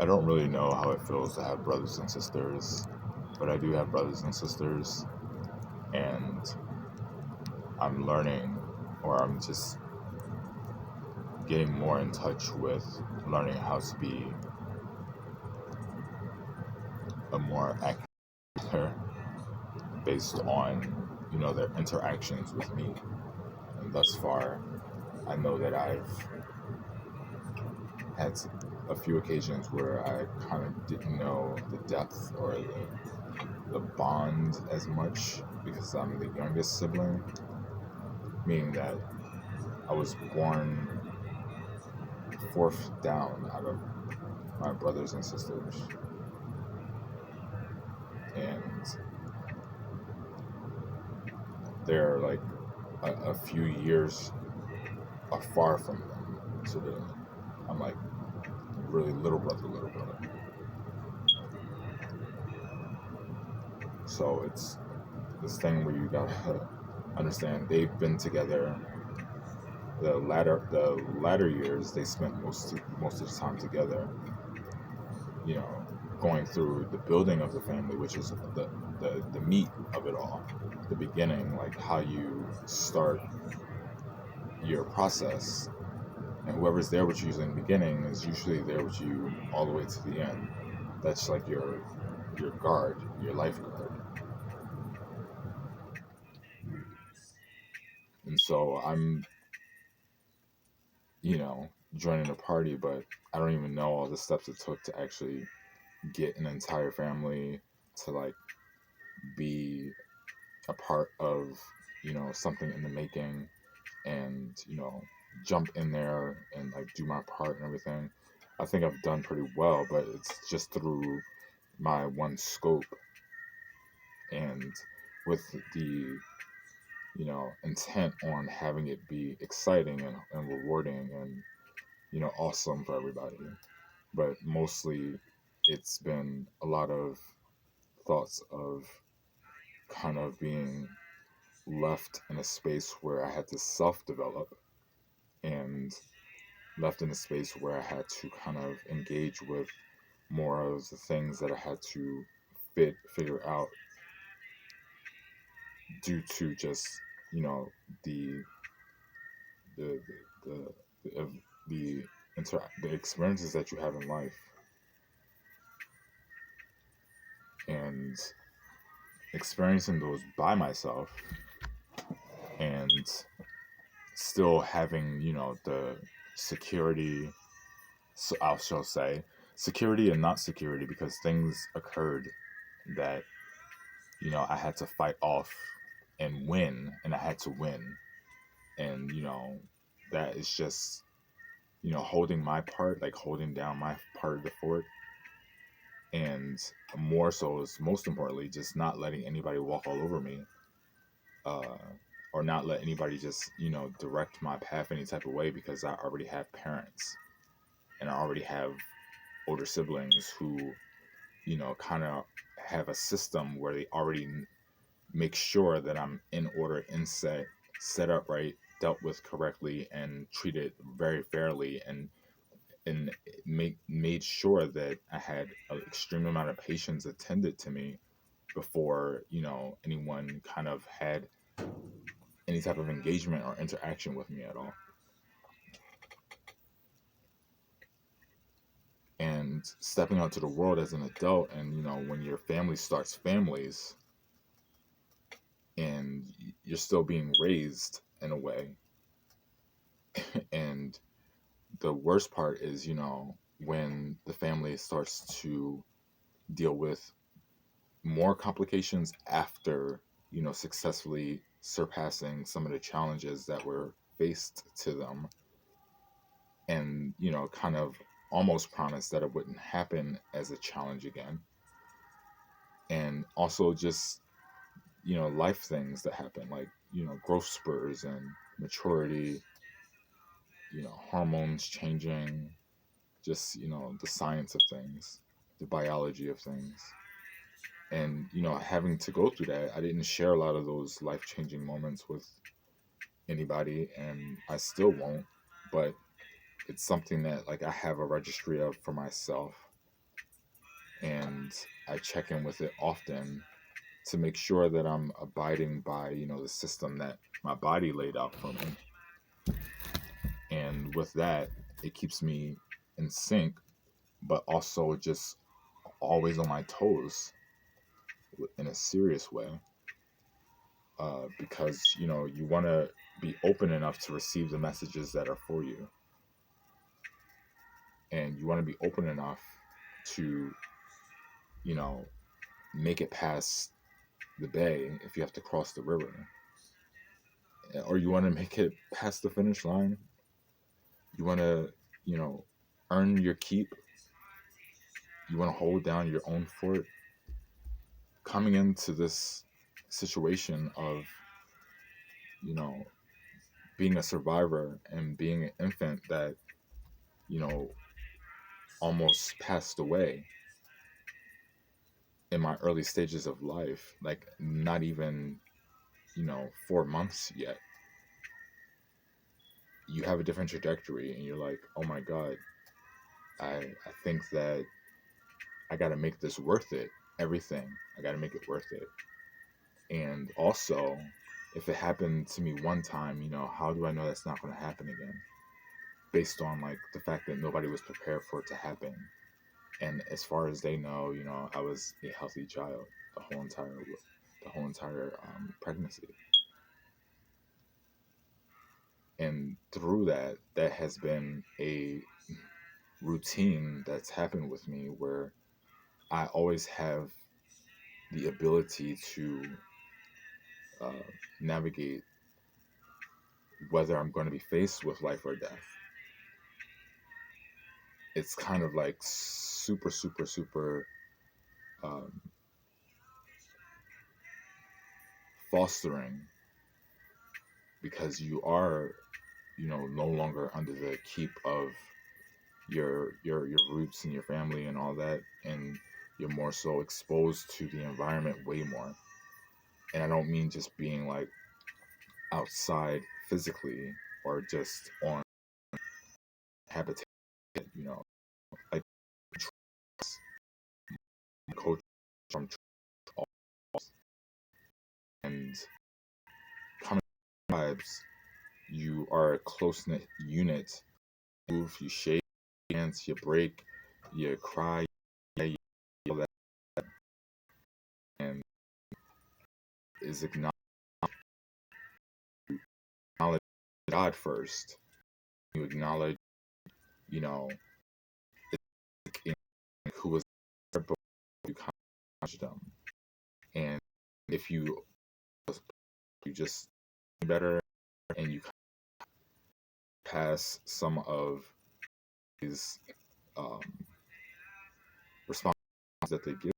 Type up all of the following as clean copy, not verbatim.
I don't really know how it feels to have brothers and sisters, but I do have brothers and sisters, and I'm learning, or I'm just getting more in touch with learning how to be a more accurate leader based on, their interactions with me. And thus far, I know that I've had a few occasions where I kind of didn't know the depth or the bond as much because I'm the youngest sibling, meaning that I was born fourth down out of my brothers and sisters, and they're like a few years far from them. So I'm like really little brother, little brother. So it's this thing where you gotta understand they've been together. The latter years they spent most of the time together. You know, going through the building of the family, which is the meat of it all, the beginning, like how you start your process. And whoever's there with you in the beginning is usually there with you all the way to the end. That's like your guard, your lifeguard. And so I'm, joining a party, but I don't even know all the steps it took to actually get an entire family to like be a part of, something in the making, and jump in there and like do my part and everything. I think I've done pretty well, but it's just through my one scope, and with the intent on having it be exciting and rewarding and awesome for everybody. But mostly it's been a lot of thoughts of kind of being left in a space where I had to self develop, and left in a space where I had to kind of engage with more of the things that I had to figure out due to just you know the the the the, the, the experiences that you have in life, and experiencing those by myself, and still having the security. So I shall say security and not security, because things occurred that I had to fight off and win, and I had to win. And that is just holding my part, like holding down my part of the fort. And more so is, most importantly, just not letting anybody walk all over me, uh, or not let anybody just direct my path any type of way, because I already have parents, and I already have older siblings who kind of have a system where they already make sure that I'm in order, in set up right, dealt with correctly, and treated very fairly, and made sure that I had an extreme amount of patience attended to me before anyone kind of had any type of engagement or interaction with me at all. And stepping out to the world as an adult, and when your family starts families, and you're still being raised in a way. And the worst part is, when the family starts to deal with more complications after, successfully surpassing some of the challenges that were faced to them, and, kind of almost promised that it wouldn't happen as a challenge again. And also just, life things that happen, like, growth spurs and maturity, hormones changing, just, the science of things, the biology of things. And, having to go through that, I didn't share a lot of those life changing moments with anybody, and I still won't. But it's something that, like, I have a registry of for myself. and I check in with it often to make sure that I'm abiding by, the system that my body laid out for me. And with that, it keeps me in sync, but also just always on my toes in a serious way. Because, you want to be open enough to receive the messages that are for you. And you want to be open enough to, make it past the bay if you have to cross the river. Or you want to make it past the finish line. You want to, earn your keep. You want to hold down your own fort. Coming into this situation of, you know, being a survivor and being an infant that, you know, almost passed away in my early stages of life, like not even, 4 months yet. You have a different trajectory and you're like, oh my God, I think that I got to make this worth it. Everything. I got to make it worth it. And also, if it happened to me one time, how do I know that's not going to happen again? Based on like the fact that nobody was prepared for it to happen. And as far as they know, I was a healthy child the whole entire pregnancy. And through that has been a routine that's happened with me where I always have the ability to uh, navigate whether I'm going to be faced with life or death. It's kind of like super, super, super um, fostering, because you are, no longer under the keep of your roots and your family and all that, and you're more so exposed to the environment way more. And I don't mean just being like outside physically or just on habitat, like coach from and coming tribes, you are a close knit unit. You move, you shake hands, you break, you cry, you all that, and is acknowledge God first. You acknowledge, you know, who was there before you acknowledge them. And if you just better and you pass some of these um, responses that they give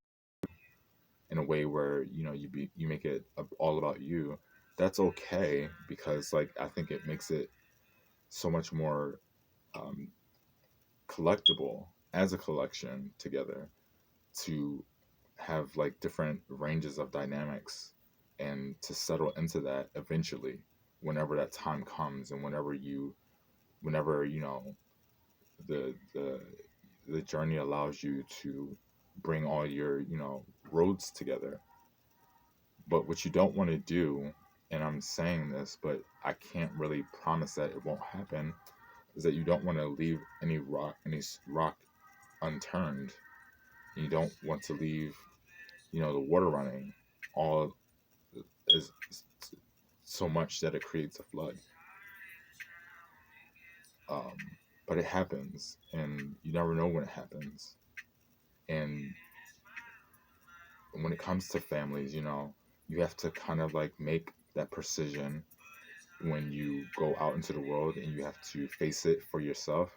in a way where you make it all about you. That's okay, because like I think it makes it so much more um, collectible as a collection together, to have like different ranges of dynamics and to settle into that eventually, whenever that time comes, and whenever the the journey allows you to bring all your roads together. But what you don't want to do, and I'm saying this, but I can't really promise that it won't happen, is that you don't want to leave any rock unturned. You don't want to leave the water running all is so much that it creates a flood. um, but it happens, and you never know when it happens. And when it comes to families, you have to kind of like make that precision when you go out into the world and you have to face it for yourself.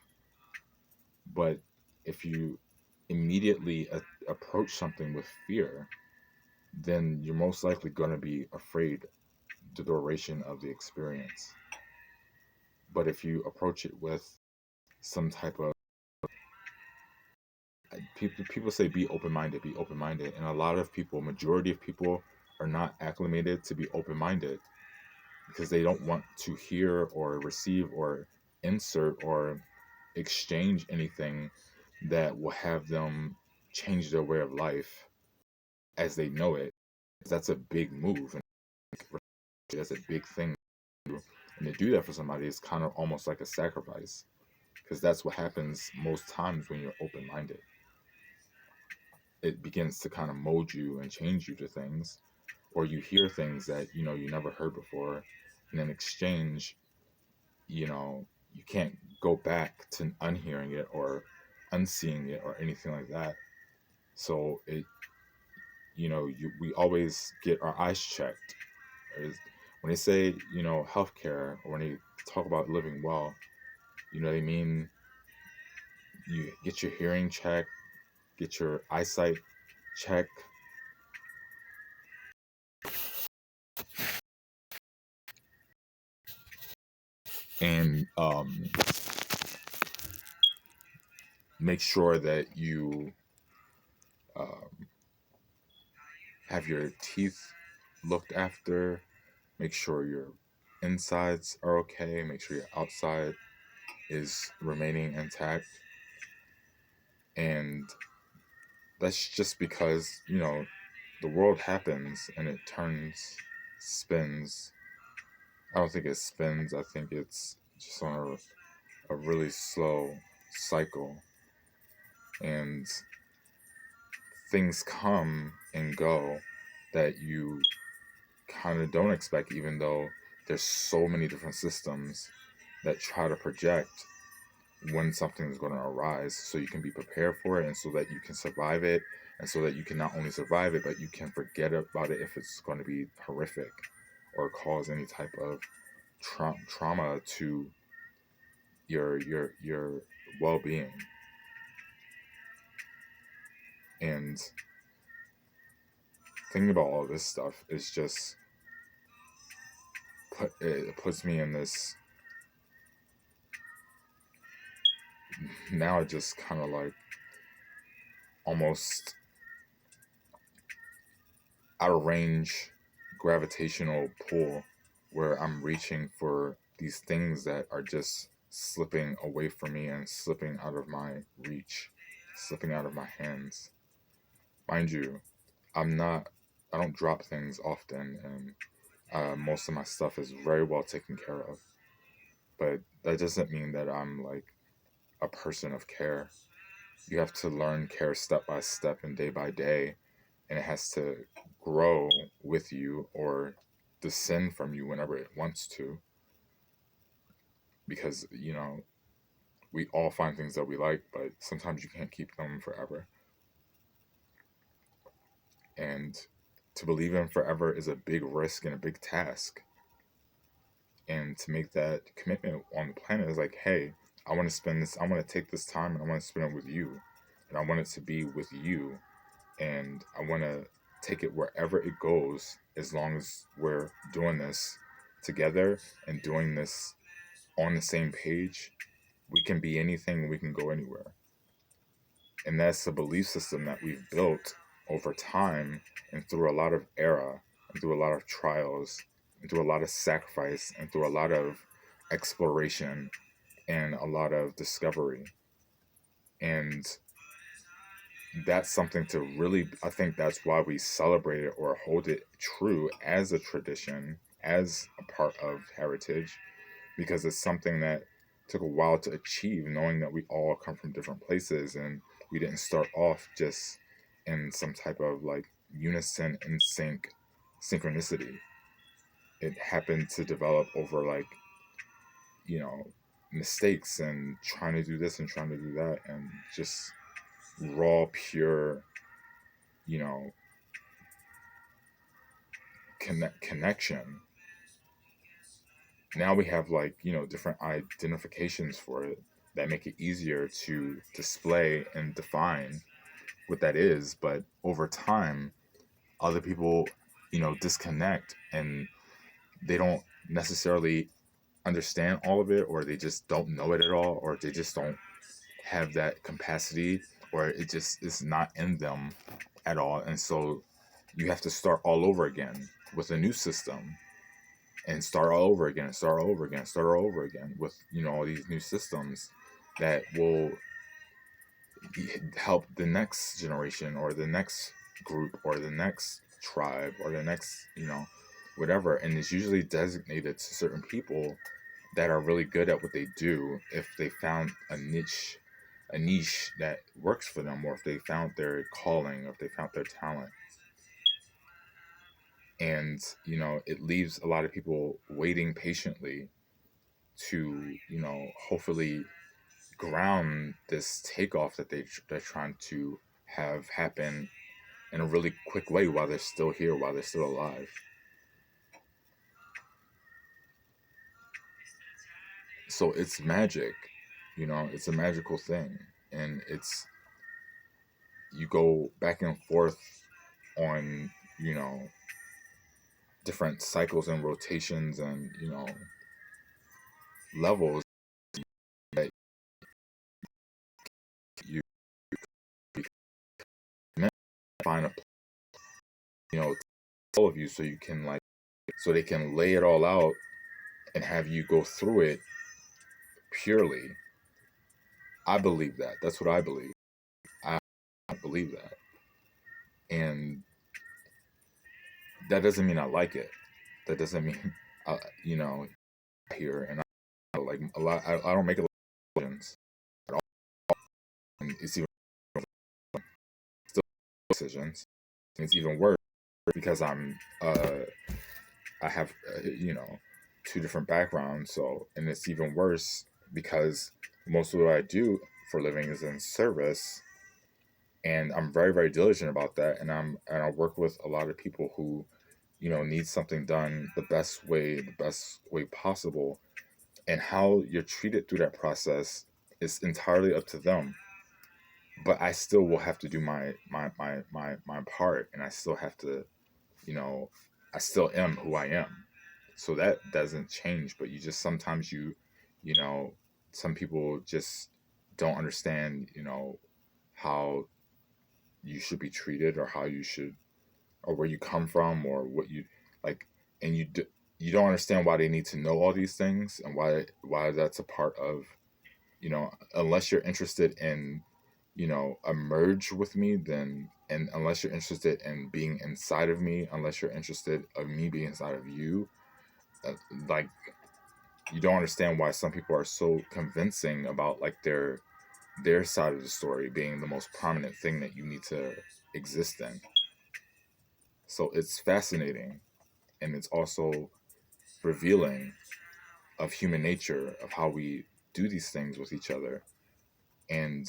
But if you immediately approach something with fear, then you're most likely going to be afraid the duration of the experience. But if you approach it with some type of people say be open minded, and a lot of people, majority of people, are not acclimated to be open minded because they don't want to hear or receive or insert or exchange anything that will have them change their way of life as they know it. That's a big move, and that's a big thing. And to do that for somebody is kind of almost like a sacrifice, because that's what happens most times when you're open-minded. It begins to kind of mold you and change you to things, or you hear things that you never heard before, and in exchange, you can't go back to unhearing it or unseeing it or anything like that. So we always get our eyes checked. When they say healthcare, or when they talk about living well, they mean you get your hearing checked, get your eyesight checked, and make sure that you um, have your teeth looked after, make sure your insides are okay, make sure your outside is remaining intact. And that's just because, the world happens and it spins. I don't think it spins, I think it's just on a really slow cycle. And things come and go that you kind of don't expect, even though there's so many different systems that try to project when something is going to arise, so you can be prepared for it, and so that you can survive it, and so that you can not only survive it, but you can forget about it if it's going to be horrific or cause any type of trauma to your well-being. And thinking about all this stuff is just it puts me in this, now just kind of like almost out of range gravitational pull, where I'm reaching for these things that are just slipping away from me and slipping out of my reach, slipping out of my hands. Mind you, I don't drop things often, and most of my stuff is very well taken care of. But that doesn't mean that I'm like a person of care. You have to learn care step by step and day by day, and it has to grow with you or descend from you whenever it wants to. Because, we all find things that we like, but sometimes you can't keep them forever. And to believe in forever is a big risk and a big task. And to make that commitment on the planet is like, hey, I want to take this time and I want to spend it with you. And I want it to be with you. And I want to take it wherever it goes, as long as we're doing this together and doing this on the same page. We can be anything, we can go anywhere. And that's a belief system that we've built over time and through a lot of era and through a lot of trials and through a lot of sacrifice and through a lot of exploration and a lot of discovery. And that's something to really, I think that's why we celebrate it or hold it true as a tradition, as a part of heritage, because it's something that took a while to achieve, knowing that we all come from different places and we didn't start off just in some type of like unison and synchronicity. It happened to develop over like, mistakes and trying to do this and trying to do that, and just raw, pure, you know, connection. Now we have like, different identifications for it that make it easier to display and define what that is. But over time, other people, disconnect, and they don't necessarily understand all of it, or they just don't know it at all, or they just don't have that capacity, or it just is not in them at all. And so you have to start all over again with a new system, and start all over again, start all over again, start all over again with, all these new systems that will, help the next generation or the next group or the next tribe or the next, whatever. And it's usually designated to certain people that are really good at what they do if they found a niche that works for them, or if they found their calling, or if they found their talent. And it leaves a lot of people waiting patiently to hopefully ground this takeoff that they're trying to have happen in a really quick way while they're still here, while they're still alive. So it's magic, it's a magical thing. And you go back and forth on, different cycles and rotations and, levels that you find a, all of you, so you can so they can lay it all out and have you go through it purely. I believe that. That's what I believe. I believe that. And that doesn't mean I like it. That doesn't mean, you know, here and like a lot. I don't make a lot of decisions at all, and it's even still decisions. And it's even worse because I have two different backgrounds. So, and it's even worse because most of what I do for a living is in service, and I'm very very diligent about that. And I work with a lot of people who need something done the best way possible, and how you're treated through that process is entirely up to them. But I still will have to do my part, and I still have to, you know, I still am who I am. So that doesn't change. But you just sometimes you know, some people just don't understand, how you should be treated, or how you should, or where you come from, or what you like, and you don't understand why they need to know all these things, and why that's a part of, unless you're interested in, a merge with me, then, and unless you're interested in being inside of me, unless you're interested of me being inside of you, uh, like, you don't understand why some people are so convincing about like their side of the story being the most prominent thing that you need to exist in. So it's fascinating, and it's also revealing of human nature, of how we do these things with each other. And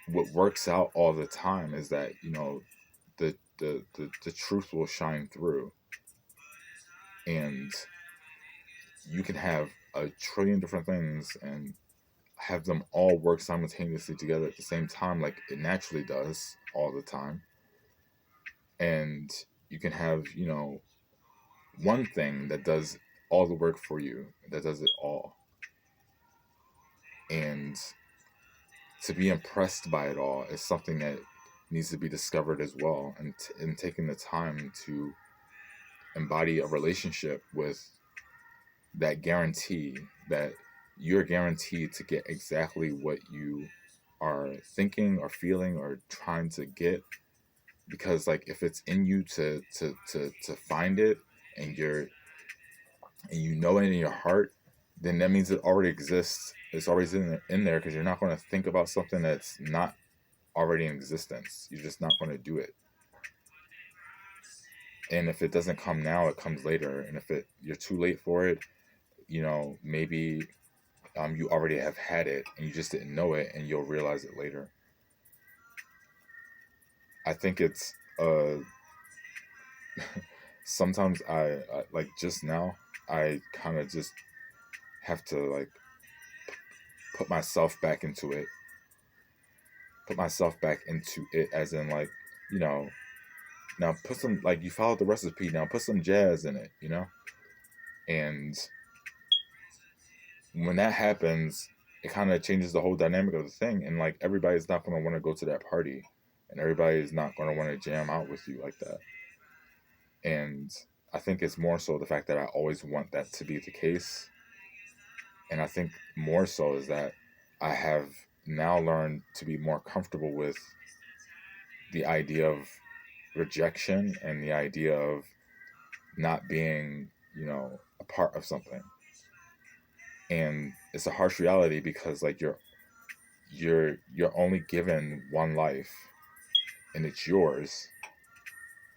what works out all the time is that, the truth will shine through, and you can have a trillion different things and have them all work simultaneously together at the same time, like it naturally does all the time. And you can have, one thing that does all the work for you, that does it all. And to be impressed by it all is something that needs to be discovered as well, and taking the time to embody a relationship with that guarantee that you're guaranteed to get exactly what you are thinking or feeling or trying to get. Because like, if it's in you to find it, and you know it in your heart, then that means it already exists. It's always in there, because you're not going to think about something that's not already in existence. You're just not going to do it. And if it doesn't come now, it comes later. And if you're too late for it, maybe you already have had it and you just didn't know it, and you'll realize it later. I think it's sometimes I like, just now I kind of just have to like put myself back into it. Put myself back into it, as in, like, you know, now put some, like, you followed the recipe, now put some jazz in it. And when that happens, it kind of changes the whole dynamic of the thing. And like, everybody's not going to want to go to that party, and everybody is not going to want to jam out with you like that. And I think it's more so the fact that I always want that to be the case. And I think more so is that I have now learned to be more comfortable with the idea of rejection and the idea of not being, a part of something. And it's a harsh reality because like you're only given one life and it's yours,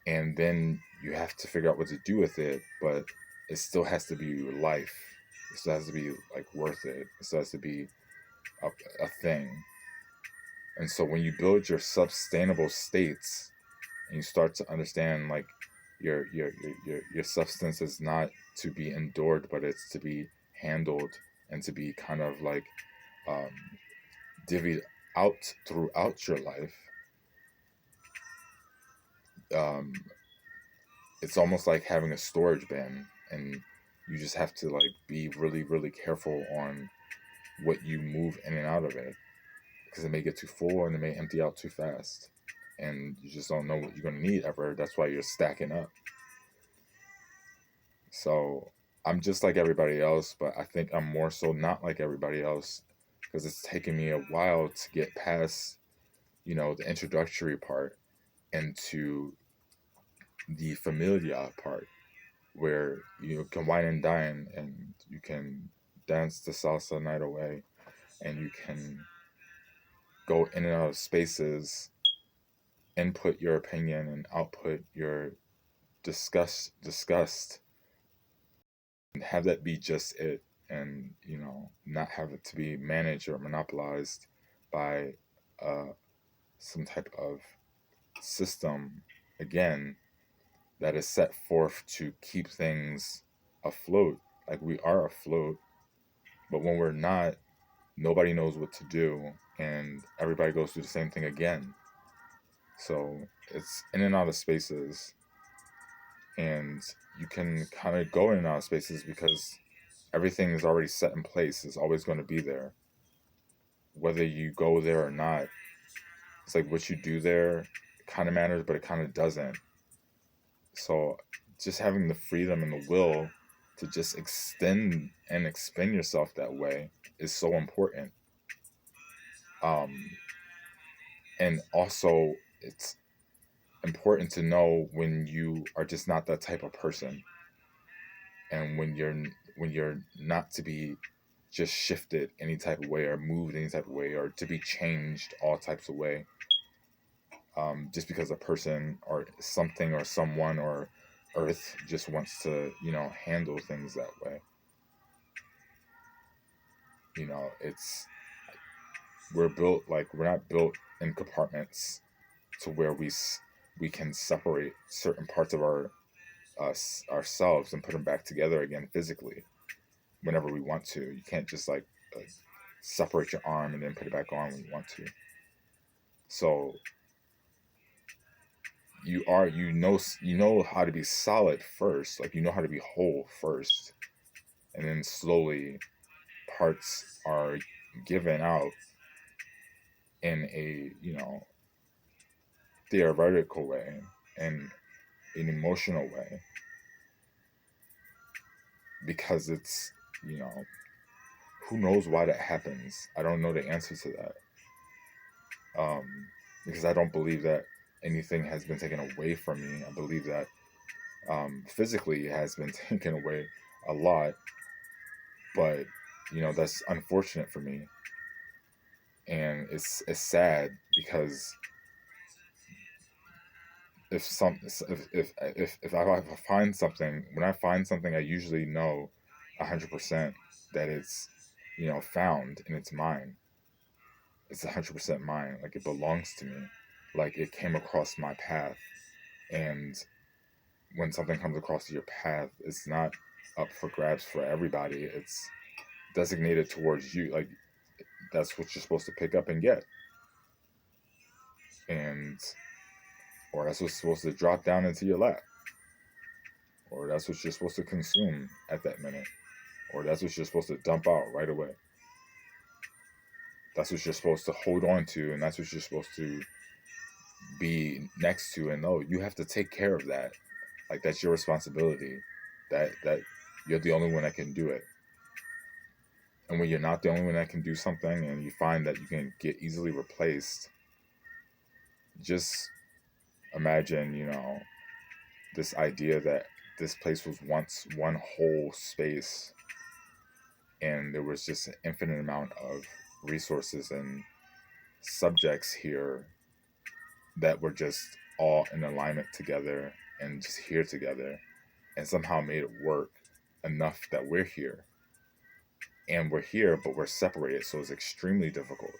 and then you have to figure out what to do with it, but it still has to be your life. It still has to be like worth it. It still has to be a thing. And so when you build your sustainable states and you start to understand like your substance is not to be endured, but it's to be handled and to be kind of like um, divvied out throughout your life. Um, it's almost like having a storage bin, and you just have to like be really really careful on what you move in and out of it, because it may get too full and it may empty out too fast, and you just don't know what you're going to need ever. That's why you're stacking up. So I'm just like everybody else, but I think I'm more so not like everybody else, because it's taken me a while to get past, the introductory part into the familiar part, where you can wine and dine and you can dance the salsa night away, and you can go in and out of spaces, input your opinion and output your disgust, and have that be just it, and not have it to be managed or monopolized by uh, some type of system, again, that is set forth to keep things afloat. Like we are afloat, but when we're not, nobody knows what to do, and everybody goes through the same thing again. So it's in and out of spaces, and you can kind of go in and out of spaces because everything is already set in place. It's always going to be there, whether you go there or not. It's like what you do there kind of matters, but it kind of doesn't. So just having the freedom and the will to just extend and expand yourself that way is so important. And also, it's important to know when you are just not that type of person, and when you're not to be just shifted any type of way or moved any type of way or to be changed all types of way, just because a person or something or someone or earth just wants to handle things that way. It's we're not built in compartments to where we can separate certain parts of ourselves and put them back together again physically whenever we want to. You can't just like separate your arm and then put it back on when you want to. So you know how to be solid first, like how to be whole first, and then slowly parts are given out in a theoretical way and an emotional way, because it's who knows why that happens. I don't know the answer to that, because I don't believe that anything has been taken away from me. I believe that physically it has been taken away a lot, but that's unfortunate for me, and it's sad because if I find something, when I find something, I usually know 100% that it's found and it's mine. It's 100% mine. Like it belongs to me. Like it came across my path, and when something comes across your path, it's not up for grabs for everybody. It's designated towards you. Like that's what you're supposed to pick up and get, and or that's what's supposed to drop down into your lap, or that's what you're supposed to consume at that minute, or that's what you're supposed to dump out right away. That's what you're supposed to hold on to, and that's what you're supposed to be next to. And no, you have to take care of that. Like that's your responsibility. That you're the only one that can do it. And when you're not the only one that can do something and you find that you can get easily replaced, just imagine, this idea that this place was once one whole space and there was just an infinite amount of resources and subjects here that were just all in alignment together and just here together and somehow made it work enough that we're here. And we're here, but we're separated, so it's extremely difficult.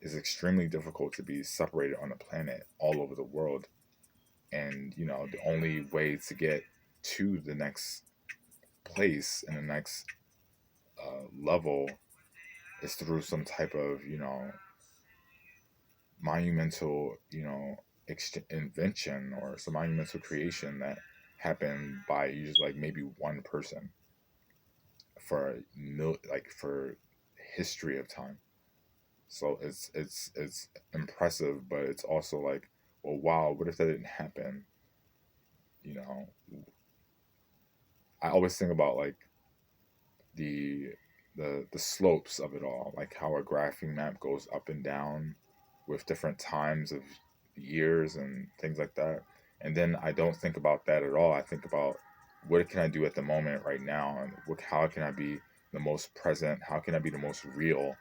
It's extremely difficult to be separated on a planet all over the world. And, the only way to get to the next place and the next level is through some type of, monumental, invention or some monumental creation that happened by usually like maybe one person for for history of time. So it's impressive, but it's also like, well, wow, what if that didn't happen? You know, I always think about like the the slopes of it all, like how a graphing map goes up and down with different times of years and things like that. And then I don't think about that at all. I think about what can I do at the moment right now, and how can I be the most present? How can I be the most real?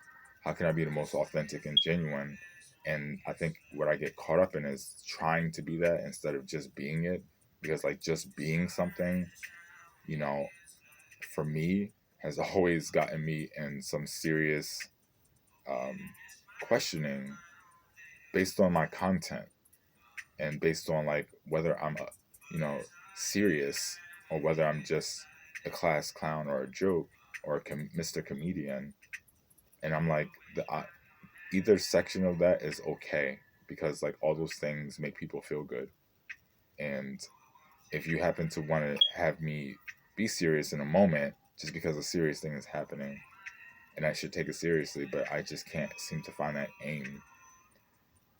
How can I be the most authentic and genuine? And I think what I get caught up in is trying to be that instead of just being it, because like just being something, you know, for me has always gotten me in some serious um, questioning based on my content and based on like whether I'm serious or whether I'm just a class clown or a joke or Mr. Comedian. And I'm like, either section of that is okay because like all those things make people feel good. And if you happen to want to have me be serious in a moment just because a serious thing is happening, and I should take it seriously, but I just can't seem to find that aim.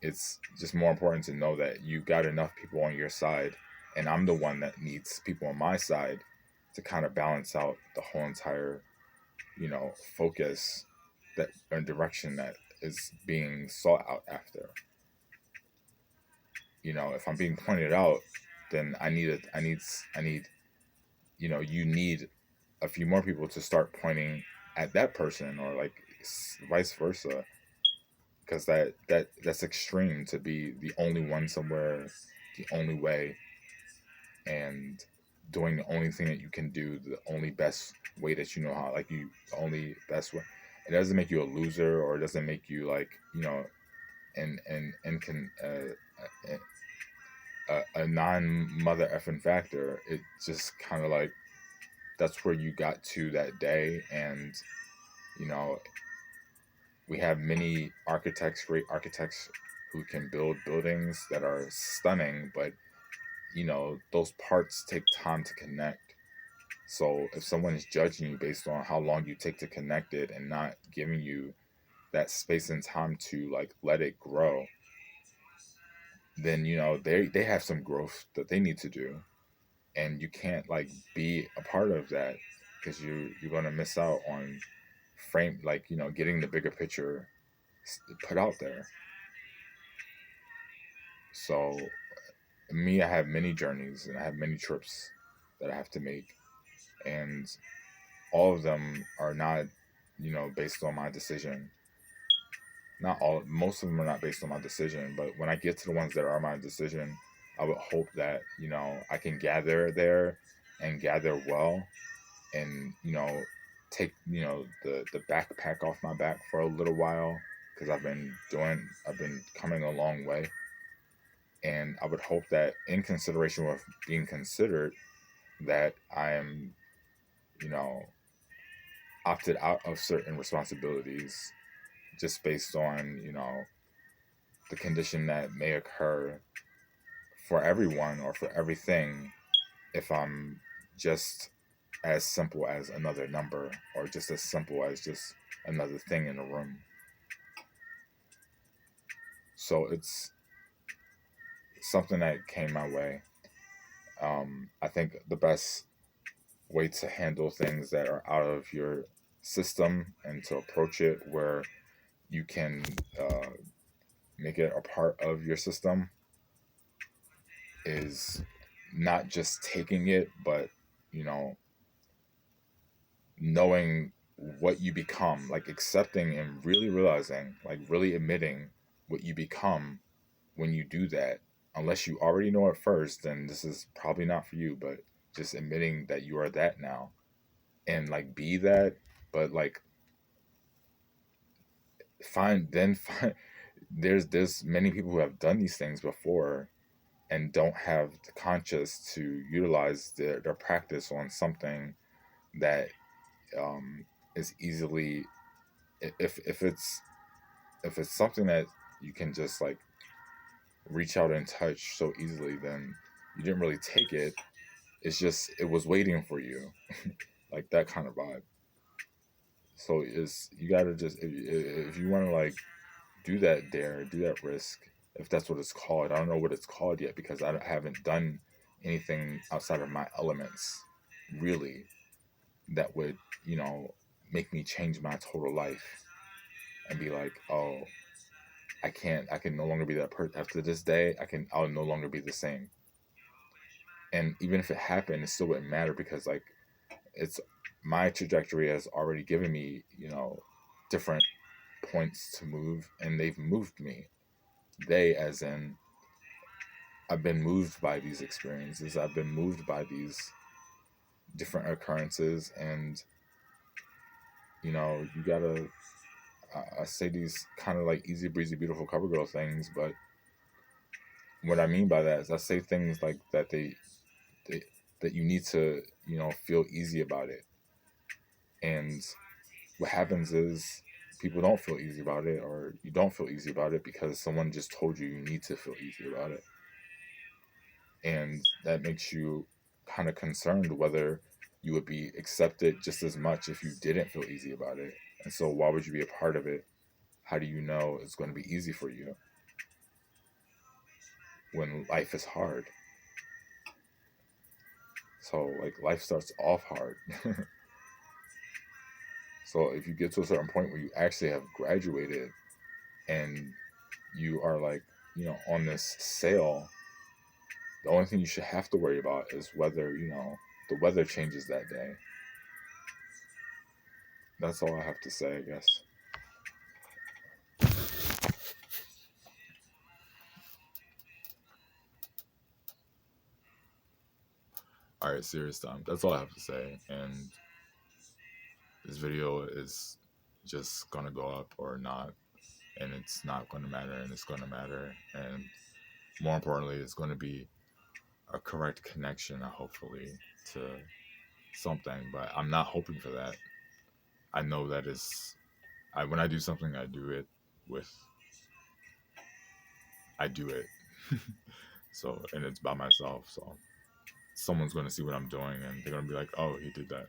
It's just more important to know that you got enough people on your side, and I'm the one that needs people on my side to kind of balance out the whole entire, focus that and direction that is being sought out after. If I'm being pointed out, then I need, you need a few more people to start pointing at that person, or like vice versa, because that's extreme to be the only one somewhere, the only way, and doing the only thing that you can do, the only best way that you know how, like the only best way. It doesn't make you a loser, or it doesn't make you like and can a non mother effing factor. It just kind of like that's where you got to that day, and you know we have many architects, great architects, who can build buildings that are stunning, but those parts take time to connect. So if someone is judging you based on how long you take to connect it and not giving you that space and time to like let it grow, then they have some growth that they need to do, and you can't like be a part of that because you're gonna miss out on frame, like getting the bigger picture put out there. So me, I have many journeys and I have many trips that I have to make, and all of them are not based on my decision. Not all, most of them are not based on my decision, but when I get to the ones that are my decision, I would hope that I can gather there and gather well, and take the backpack off my back for a little while, because I've been coming a long way. And I would hope that in consideration with being considered, that I am you know opted out of certain responsibilities just based on the condition that may occur for everyone or for everything, if I'm just as simple as another number, or just as simple as just another thing in the room. So it's something that came my way. I think the best way to handle things that are out of your system and to approach it where you can uh, make it a part of your system is not just taking it, but you know, knowing what you become, like accepting and really realizing, like really admitting what you become when you do that. Unless you already know it first, then this is probably not for you, but just admitting that you are that now and like be that, but like find there's many people who have done these things before and don't have the conscious to utilize their practice on something that is easily, if it's something that you can just like reach out and touch so easily, then you didn't really take it. It's just it was waiting for you, like that kind of vibe. So it's you gotta just if you want to like do that dare, do that risk, if that's what it's called. I don't know what it's called yet because haven't done anything outside of my elements, really, that would, you know, make me change my total life and be like, oh, I can no longer be that person. After this day, I'll no longer be the same. And even if it happened, it still wouldn't matter because, like, it's my trajectory has already given me, you know, different points to move, and they've moved me. They, as in, I've been moved by these experiences. I've been moved by these different occurrences, and you know, you gotta. I say these kind of like easy breezy, beautiful cover girl things, but what I mean by that is I say things like they that you need to, you know, feel easy about it. And what happens is people don't feel easy about it, or you don't feel easy about it because someone just told you you need to feel easy about it. And that makes you kind of concerned whether you would be accepted just as much if you didn't feel easy about it. And so, why would you be a part of it? How do you know it's going to be easy for you when life is hard? So, like, life starts off hard. So, if you get to a certain point where you actually have graduated and you are like, you know, on this sail, the only thing you should have to worry about is whether, you know, the weather changes that day. That's all I have to say, I guess. All right, serious time. That's all I have to say. And this video is just gonna go up or not, and it's not gonna matter, and it's gonna matter, and more importantly, it's gonna be a correct connection, hopefully, to something. But I'm not hoping for that. I know that is, when I do something, I do it with, I do it. So, and it's by myself. So, someone's gonna see what I'm doing, and they're gonna be like, "Oh, he did that."